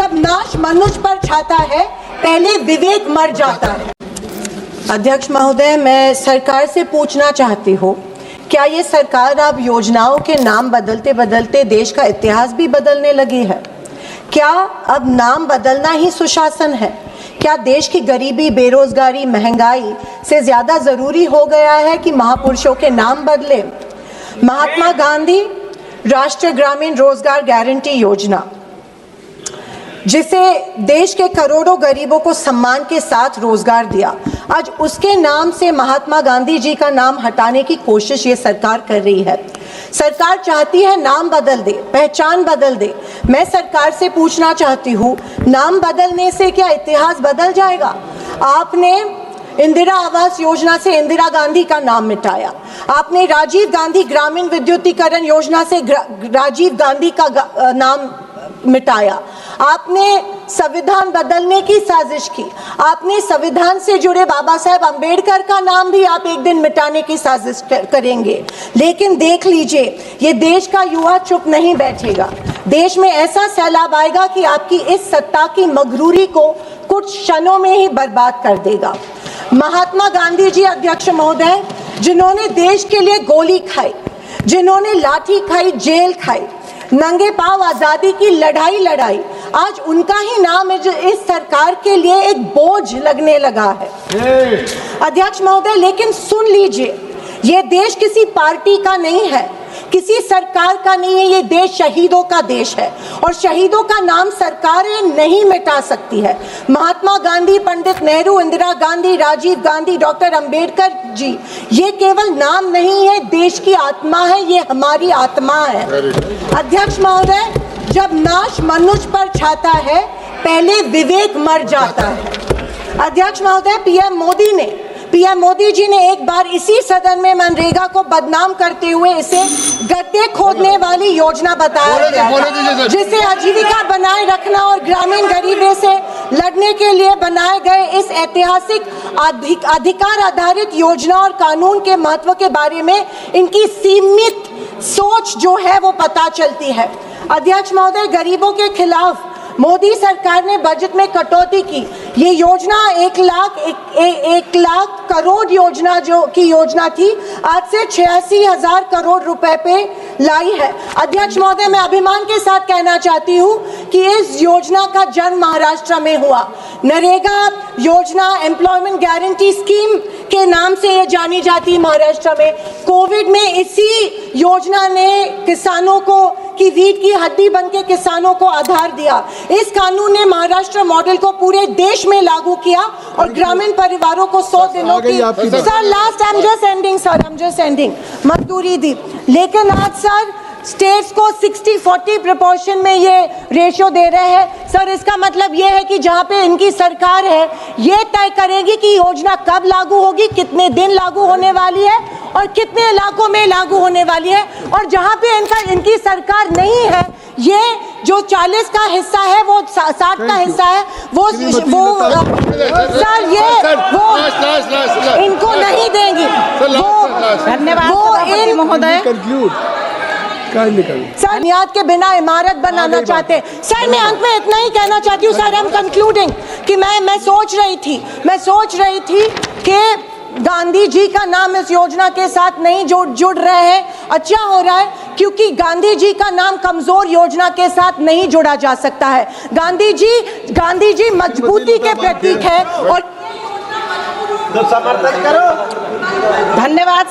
जब नाश मनुष्य पर छाता है, पहले विवेक मर जाता है। अध्यक्ष महोदय, मैं सरकार से पूछना चाहती हूँ, क्या ये सरकार अब योजनाओं के नाम बदलते बदलते देश का इतिहास भी बदलने लगी है? क्या अब नाम बदलना ही सुशासन है? क्या देश की गरीबी, बेरोजगारी, महंगाई से ज्यादा जरूरी हो गया है कि महापुरुषों के नाम बदले? महात्मा गांधी राष्ट्रीय ग्रामीण रोजगार गारंटी योजना, जिसे देश के करोड़ों गरीबों को सम्मान के साथ रोजगार दिया, आज उसके नाम से महात्मा गांधी जी का नाम हटाने की कोशिश ये सरकार कर रही है। सरकार चाहती है नाम बदल दे, पहचान बदल दे। मैं सरकार से पूछना चाहती हूँ, नाम बदलने से क्या इतिहास बदल जाएगा? आपने इंदिरा आवास योजना से इंदिरा गांधी का नाम मिटाया, आपने राजीव गांधी ग्रामीण विद्युतीकरण योजना से राजीव गांधी का नाम मिटाया, आपने संविधान बदलने की साजिश की, आपने संविधान से जुड़े बाबा साहेब अंबेडकर का नाम भी आप एक दिन मिटाने की साजिश करेंगे। लेकिन देख लीजिए, ये देश का युवा चुप नहीं बैठेगा। देश में ऐसा सैलाब आएगा कि आपकी इस सत्ता की मगरूरी को कुछ क्षणों में ही बर्बाद कर देगा। महात्मा गांधी जी, अध्यक्ष महोदय, जिन्होंने देश के लिए गोली खाई, जिन्होंने लाठी खाई, जेल खाई, नंगे पांव आजादी की लड़ाई लड़ाई, आज उनका ही नाम इस सरकार के लिए एक बोझ लगने लगा है। अध्यक्ष महोदय, लेकिन सुन लीजिए, ये देश किसी पार्टी का नहीं है, किसी सरकार का नहीं है, ये देश शहीदों का देश है और शहीदों का नाम सरकारें नहीं मिटा सकती है। महात्मा गांधी, पंडित नेहरू, इंदिरा गांधी, राजीव गांधी, डॉक्टर अंबेडकर जी, ये केवल नाम नहीं है, देश की आत्मा है, ये हमारी आत्मा है। अध्यक्ष महोदय, जब नाश मनुष्य पर छाता है, पहले विवेक मर जाता है। अध्यक्ष महोदय, पीएम मोदी जी ने एक बार इसी सदन में मनरेगा को बदनाम करते हुए इसे गड्ढे खोदने वाली योजना बताया गया था, जिसे आजीविका बनाए रखना और ग्रामीण गरीबी से लड़ने के लिए बनाए गए इस ऐतिहासिक अधिकार आधारित योजना और कानून के महत्व के बारे में इनकी सीमित सोच जो है वो पता चलती है। अध्यक्ष महोदय, गरीबों के खिलाफ मोदी सरकार ने बजट में कटौती की। ये योजना 1 लाख करोड़ योजना की योजना थी, आज से 86,000 करोड़ रुपए पे लाई है। अध्यक्ष महोदय, मैं अभिमान के साथ कहना चाहती हूँ कि इस योजना का जन्म महाराष्ट्र में हुआ। नरेगा योजना, एम्प्लॉयमेंट गारंटी स्कीम के नाम से ये जानी जाती है महाराष्ट्र में। कोविड में इसी योजना ने किसानों को की रीढ़ की हड्डी बनके किसानों को आधार दिया। इस कानून ने महाराष्ट्र मॉडल को पूरे देश में लागू किया और ग्रामीण परिवारों को 100 दिनों की I'm just ending मजदूरी दी। लेकिन आज सर स्टेट्स को 60-40 प्रोपोर्शन में ये रेशियो दे रहे हैं। सर, इसका मतलब ये है कि जहाँ पे इनकी सरकार है, ये तय करेगी कि योजना कब लागू होगी, कितने दिन लागू होने वाली है और कितने इलाकों में लागू होने वाली है। और जहाँ पे इनकी सरकार नहीं है, ये जो 40 का हिस्सा है, वो 60 का हिस्सा है, वो सर ये वो इनको नहीं देंगी। धन्यवाद महोदय। सर, बुनियाद के बिना इमारत बनाना चाहते हैं। सर, मैं अंत में इतना ही कहना चाहती हूँ सर, हम कंक्लूडिंग कि मैं सोच रही थी कि गांधी जी का नाम इस योजना के साथ नहीं जुड़ रहे हैं। अच्छा हो रहा है, क्योंकि गांधी जी का नाम कमजोर योजना के साथ नहीं जुड़ा जा सकता है। गांधी जी मजबूती के प्रतीक है और समर्थन करो। धन्यवाद।